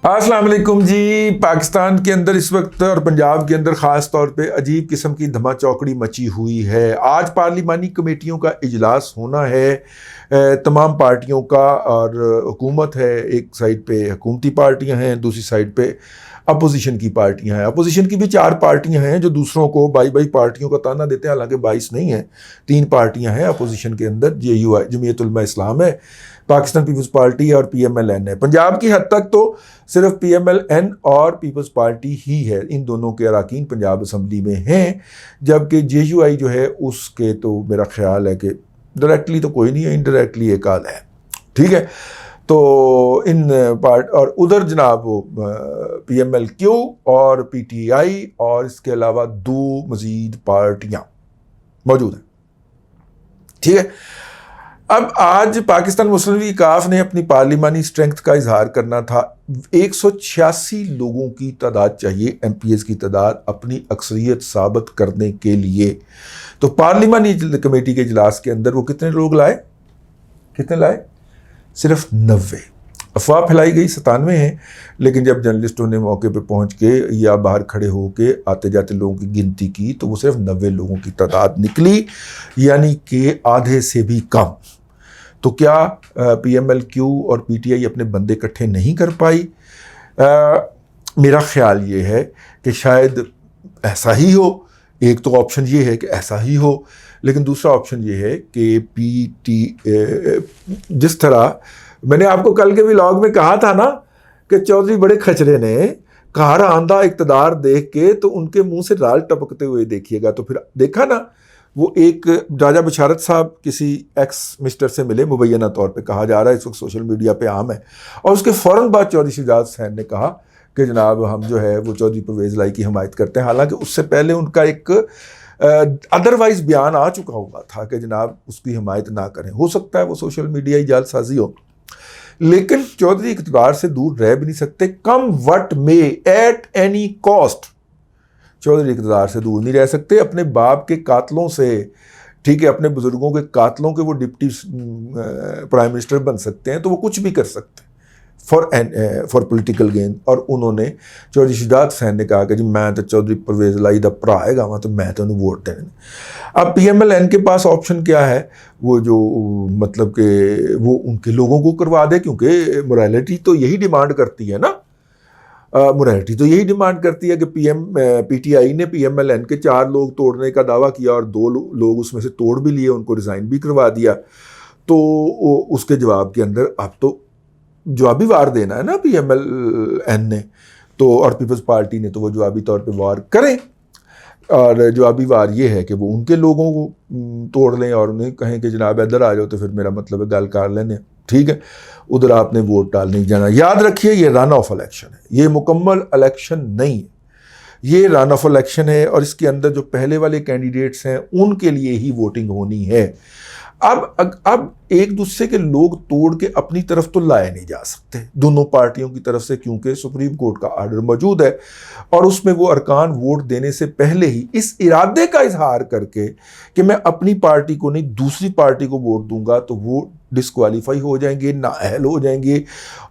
अस्सलाम वालेकुम जी। पाकिस्तान के अंदर इस वक्त और पंजाब के अंदर ख़ास तौर पे अजीब किस्म की धमा चौकड़ी मची हुई है। आज पार्लिमानी कमेटियों का इजलास होना है तमाम पार्टियों का, और हुकूमत है, एक साइड पे हुकूमती पार्टियां हैं, दूसरी साइड पे अपोजिशन की पार्टियां हैं। अपोजिशन की भी 4 पार्टियां हैं जो दूसरों को 22 पार्टियों का ताना देते हैं, हालांकि 22 नहीं है, 3 पार्टियां हैं अपोजिशन के अंदर। JUI जमीयत उलमा इस्लाम है, पाकिस्तान पीपल्स पार्टी और PMLN है। पंजाब की हद तक तो सिर्फ PMLN और पीपल्स पार्टी ही है, इन दोनों के अरकान पंजाब असम्बली में हैं, जबकि JUI जो है उसके तो मेरा ख्याल है कि डायरेक्टली तो कोई नहीं है, इनडायरेक्टली एक आध है। ठीक है, तो इन पार्ट और उधर जनाब वो PMLQ और PTI और इसके अलावा 2 मज़ीद पार्टियां मौजूद हैं। ठीक है, अब आज पाकिस्तान मुस्लिम लीग काफ ने अपनी पार्लिमानी स्ट्रेंथ का इजहार करना था। 186 लोगों की तादाद चाहिए, MPs की तादाद, अपनी अक्सरियत साबित करने के लिए। तो पार्लिमानी कमेटी के इजलास के अंदर वो कितने लोग लाए? कितने लाए? सिर्फ 90। अफवाह फैलाई गई 97 हैं, लेकिन जब जर्नलिस्टों ने मौके पे पहुंच के या बाहर खड़े होके आते जाते लोगों की गिनती की तो वो सिर्फ 90 लोगों की तादाद निकली, यानी कि आधे से भी कम। तो क्या PMLQ और PTI अपने बंदे इकट्ठे नहीं कर पाई? मेरा ख्याल ये है कि शायद ऐसा ही हो। एक तो ऑप्शन ये है कि ऐसा ही हो, लेकिन दूसरा ऑप्शन ये है कि जिस तरह मैंने आपको कल के व्लॉग में कहा था ना कि चौधरी बड़े खचरे ने कहारा आंधा इक़्तिदार देख के तो उनके मुंह से लाल टपकते हुए देखिएगा। तो फिर देखा ना, वो एक राजा बशारत साहब किसी एक्स मिस्टर से मिले, मुबैना तौर पे कहा जा रहा है, इस वक्त सोशल मीडिया पे आम है, और उसके फ़ौरन बाद चौधरी शुजात हुसैन ने कहा कि जनाब हम जो है वो चौधरी परवेज़ लाई की हमायत करते हैं। हालांकि उससे पहले उनका एक अदरवाइज बयान आ चुका हुआ था कि जनाब उसकी हमायत ना करें। हो सकता है वो सोशल मीडिया ही जालसाजी हो, लेकिन चौधरी इक़्तिदार से दूर रह भी नहीं सकते। कम वट में, एट एनी कॉस्ट, चौधरी इक़्तिदार से दूर नहीं रह सकते। अपने बाप के कातलों से, ठीक है, अपने बुजुर्गों के कातलों के वो डिप्टी प्राइम मिनिस्टर बन सकते हैं, तो वो कुछ भी कर सकते हैं फॉर पॉलिटिकल गेन। और उन्होंने चौधरी शुजात हुसैन ने कहा कि जी मैं तो चौधरी परवेज़ लाई दा भरा है गावा, तो मैं तो उन्हें वोट देने। अब PMLN के पास ऑप्शन क्या है? वो जो मतलब कि वो उनके लोगों को करवा दे, क्योंकि मोरालिटी तो यही डिमांड करती है ना। मोरालिटी तो यही डिमांड करती है कि PTI ने PMLN के 4 लोग तोड़ने का दावा किया और 2 लोग उसमें से तोड़ भी लिए, उनको रिज़ाइन भी करवा दिया। तो उसके जवाब के अंदर अब तो जवाबी वार देना है ना PMLN ने, तो और पीपल्स पार्टी ने, तो वो जवाबी तौर पे वार करें। और जवाबी वार ये है कि वो उनके लोगों को तोड़ लें और उन्हें कहें कि जनाब इधर आ जाओ, तो फिर मेरा मतलब है गल कर लेने। ठीक है, उधर आपने वोट डालने नहीं जाना। याद रखिए, ये रन ऑफ इलेक्शन है, ये मुकम्मल इलेक्शन नहीं है, ये रन ऑफ इलेक्शन है, और इसके अंदर जो पहले वाले कैंडिडेट्स हैं उनके लिए ही वोटिंग होनी है। अब एक दूसरे के लोग तोड़ के अपनी तरफ तो लाए नहीं जा सकते दोनों पार्टियों की तरफ से, क्योंकि सुप्रीम कोर्ट का आर्डर मौजूद है, और उसमें वो अरकान वोट देने से पहले ही इस इरादे का इजहार करके कि मैं अपनी पार्टी को नहीं दूसरी पार्टी को वोट दूंगा, तो वो डिस्क्वालीफाई हो जाएंगे, नाअहल हो जाएंगे,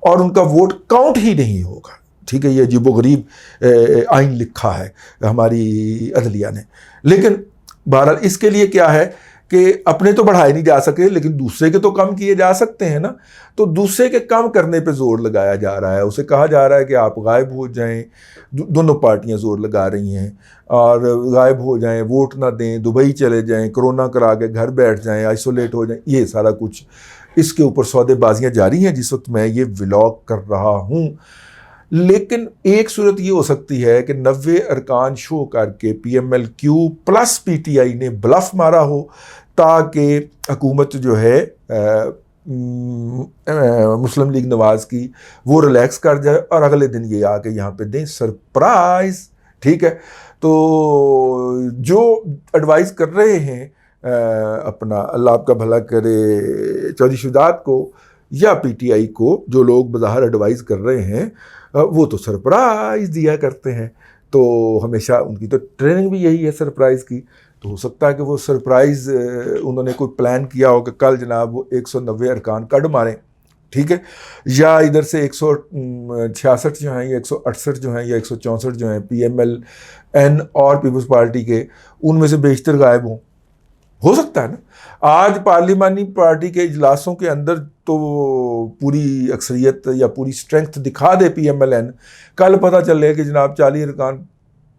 और उनका वोट काउंट ही नहीं होगा। ठीक है, ये अजीबोगरीब आइन लिखा है हमारी अदलिया ने। लेकिन बहरहाल इसके लिए क्या है कि अपने तो बढ़ाए नहीं जा सके, लेकिन दूसरे के तो कम किए जा सकते हैं ना। तो दूसरे के कम करने पे जोर लगाया जा रहा है, उसे कहा जा रहा है कि आप गायब हो जाएं। दोनों पार्टियां जोर लगा रही हैं, और गायब हो जाएं, वोट ना दें, दुबई चले जाएं, कोरोना करा के घर बैठ जाएं, आइसोलेट हो जाएं, ये सारा कुछ इसके ऊपर सौदेबाजियां जारी हैं जिस वक्त मैं ये व्लॉग कर रहा हूँ। लेकिन एक सूरत ये हो सकती है कि 90 अरकान शो करके PMLQ प्लस PTI ने ब्लफ मारा हो, ताकि हुकूमत जो है मुस्लिम लीग नवाज की वो रिलैक्स कर जाए और अगले दिन ये आके यहाँ पे दें सरप्राइज। ठीक है, तो जो एडवाइस कर रहे हैं अपना, अल्लाह आपका भला करे, चौधरी शुजात को या PTI को, जो लोग बज़ाहिर एडवाइस कर रहे हैं वो तो सरप्राइज़ दिया करते हैं। तो हमेशा उनकी तो ट्रेनिंग भी यही है सरप्राइज़ की। तो हो सकता है कि वो सरप्राइज़ उन्होंने कोई प्लान किया हो कि कल जनाब वो 190 अरकान कट मारें, ٹھیک ہے، یا ادھر سے 166 جو ہیں یا 168 جو ہیں یا 164 جو ہیں PMLN اور پیپلز پارٹی کے، ان میں سے بیشتر غائب ہو سکتا ہے نا۔ آج پارلیمانی پارٹی کے اجلاسوں کے اندر تو پوری اکثریت یا پوری سٹرینگتھ دکھا دے PMLN، کل پتہ چلے کہ جناب 40 ارکان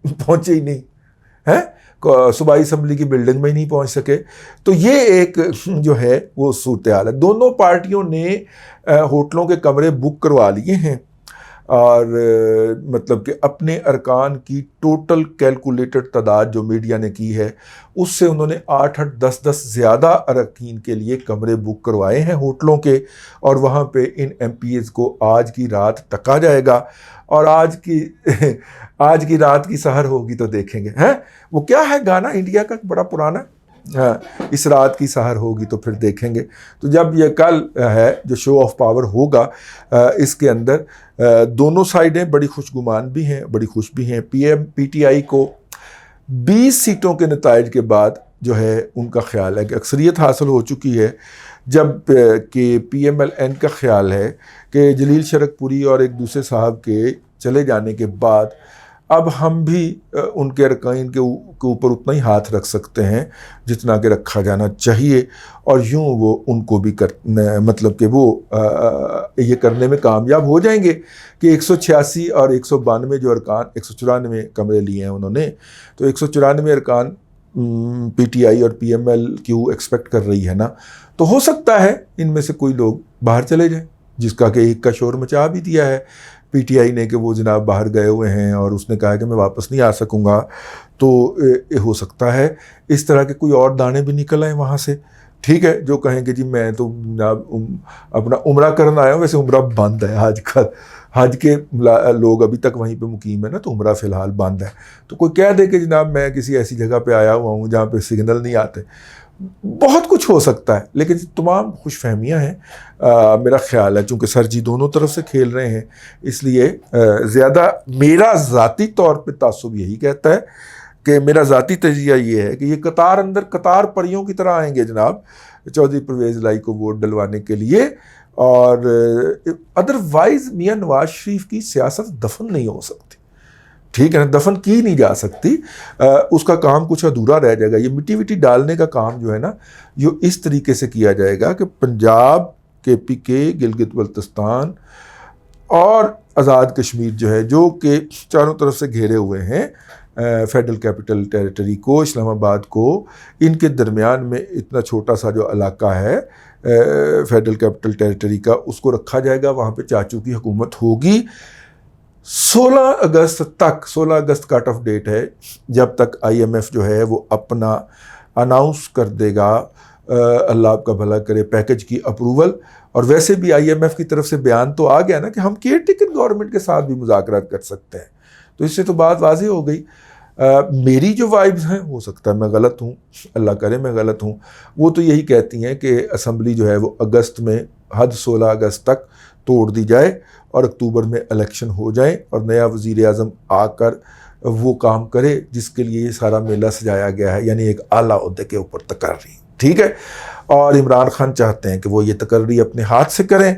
پہنچے ہی نہیں ہیں، صوبائی اسمبلی کی بلڈنگ میں ہی نہیں پہنچ سکے۔ تو یہ ایک جو ہے وہ صورتحال ہے۔ دونوں پارٹیوں نے ہوٹلوں کے کمرے بک کروا لیے ہیں، اور مطلب کہ اپنے ارکان کی ٹوٹل کیلکولیٹڈ تعداد جو میڈیا نے کی ہے اس سے انہوں نے 8-8 10-10 زیادہ اراکین کے لیے کمرے بک کروائے ہیں ہوٹلوں کے، اور وہاں پہ ان MPs کو آج کی رات ٹکا جائے گا، اور آج کی رات کی سحر ہوگی تو دیکھیں گے۔ ہیں وہ کیا ہے گانا انڈیا کا بڑا پرانا، ہاں، اس رات کی سحر ہوگی تو پھر دیکھیں گے۔ تو جب یہ کل ہے جو شو آف پاور ہوگا، اس کے اندر دونوں سائیڈیں بڑی خوشگمان بھی ہیں، بڑی خوش بھی ہیں۔ PTI کو 20 سیٹوں کے نتائج کے بعد جو ہے ان کا خیال ہے کہ اکثریت حاصل ہو چکی ہے، جب کہ PMLN کا خیال ہے کہ جلیل شرک پوری اور ایک دوسرے صاحب کے چلے جانے کے بعد اب ہم بھی ان کے ارکان کے اوپر اتنا ہی ہاتھ رکھ سکتے ہیں جتنا کہ رکھا جانا چاہیے، اور یوں وہ ان کو بھی مطلب کہ وہ یہ کرنے میں کامیاب ہو جائیں گے کہ 186 اور 192 جو ارکان، 194 کمرے لیے ہیں انہوں نے، تو 194 ارکان PTI اور PMLQ ایکسپیکٹ کر رہی ہے نا، تو ہو سکتا ہے ان میں سے کوئی لوگ باہر چلے جائیں، جس کا کہ ایک کا شور مچا بھی دیا ہے PTI نے کہ وہ جناب باہر گئے ہوئے ہیں اور اس نے کہا کہ میں واپس نہیں آ سکوں گا۔ تو ہو سکتا ہے اس طرح کے کوئی اور دانے بھی نکل آئیں وہاں سے، ٹھیک ہے، جو کہیں کہ جی میں تو جناب اپنا عمرہ کرنا آیا ہوں، ویسے عمرہ بند ہے آج کل، حج کے لوگ ابھی تک وہیں پہ مقیم ہیں نا، تو عمرہ فی الحال بند ہے۔ تو کوئی کہہ دے کہ جناب میں کسی ایسی جگہ پہ آیا ہوا ہوں جہاں پہ سگنل نہیں آتے، بہت کچھ ہو سکتا ہے، لیکن تمام خوش فہمیاں ہیں میرا خیال ہے، چونکہ سر جی دونوں طرف سے کھیل رہے ہیں، اس لیے زیادہ میرا ذاتی طور پہ تعصب یہی کہتا ہے کہ میرا ذاتی تجزیہ یہ ہے کہ یہ قطار پریوں کی طرح آئیں گے جناب چودھری پرویز الہی کو ووٹ ڈلوانے کے لیے، اور ادروائز میاں نواز شریف کی سیاست دفن نہیں ہو سکتی، ٹھیک ہے نا، دفن کی نہیں جا سکتی، اس کا کام کچھ ادھورا رہ جائے گا۔ یہ مٹی وٹی ڈالنے کا کام جو ہے نا، یہ اس طریقے سے کیا جائے گا کہ پنجاب، KPK، گلگت بلتستان اور آزاد کشمیر جو ہے، جو کہ چاروں طرف سے گھیرے ہوئے ہیں فیڈرل کیپٹل ٹیریٹری کو، اسلام آباد کو، ان کے درمیان میں اتنا چھوٹا سا جو علاقہ ہے فیڈرل کیپٹل ٹیریٹری کا، اس کو رکھا جائے گا، وہاں پہ چاچو کی حکومت ہوگی 16 اگست کٹ آف ڈیٹ ہے، جب تک IMF جو ہے وہ اپنا اناؤنس کر دے گا، اللہ آپ کا بھلا کرے، پیکج کی اپروول۔ اور ویسے بھی IMF کی طرف سے بیان تو آ گیا نا کہ ہم کیئر ٹیکن گورنمنٹ کے ساتھ بھی مذاکرات کر سکتے ہیں، تو اس سے تو بات واضح ہو گئی۔ میری جو وائبز ہیں، ہو سکتا ہے میں غلط ہوں، اللہ کرے میں غلط ہوں، وہ تو یہی کہتی ہیں کہ اسمبلی جو ہے وہ اگست میں حد 16 اگست تک توڑ دی جائے اور اکتوبر میں الیکشن ہو جائیں اور نیا وزیر اعظم آ کر وہ کام کرے جس کے لیے یہ سارا میلہ سجایا گیا ہے، یعنی ایک اعلیٰ عہدے کے اوپر تقرری، ٹھیک ہے۔ اور عمران خان چاہتے ہیں کہ وہ یہ تقرری اپنے ہاتھ سے کریں۔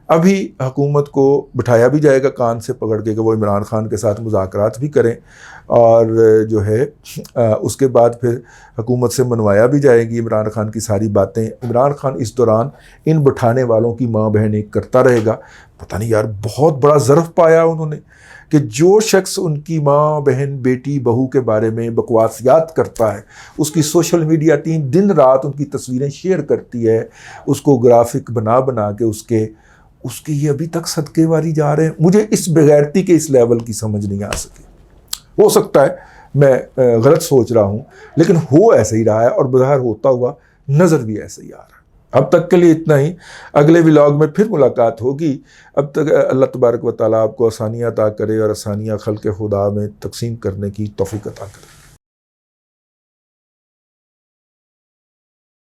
ابھی حکومت کو بٹھایا بھی جائے گا کان سے پکڑ کے کہ وہ عمران خان کے ساتھ مذاکرات بھی کریں، اور جو ہے اس کے بعد پھر حکومت سے منوایا بھی جائے گی عمران خان کی ساری باتیں۔ عمران خان اس دوران ان بٹھانے والوں کی ماں بہن ایک کرتا رہے گا، پتہ نہیں یار بہت بڑا ظرف پایا انہوں نے کہ جو شخص ان کی ماں بہن بیٹی بہو کے بارے میں بکواسیات کرتا ہے، اس کی سوشل میڈیا ٹیم دن رات ان کی تصویریں شیئر کرتی ہے، اس کو گرافک بنا کے اس کے یہ ابھی تک صدقے واری جا رہے ہیں۔ مجھے اس بغیرتی کے اس لیول کی سمجھ نہیں آ سکی، ہو سکتا ہے میں غلط سوچ رہا ہوں، لیکن ہو ایسے ہی رہا ہے اور بظاہر ہوتا ہوا نظر بھی ایسے ہی آ رہا ہے۔ اب تک کے لیے اتنا ہی، اگلے ولاگ میں پھر ملاقات ہوگی۔ اب تک اللہ تبارک و تعالیٰ آپ کو آسانیاں عطا کرے اور آسانیاں خلق خدا میں تقسیم کرنے کی توفیق عطا کرے۔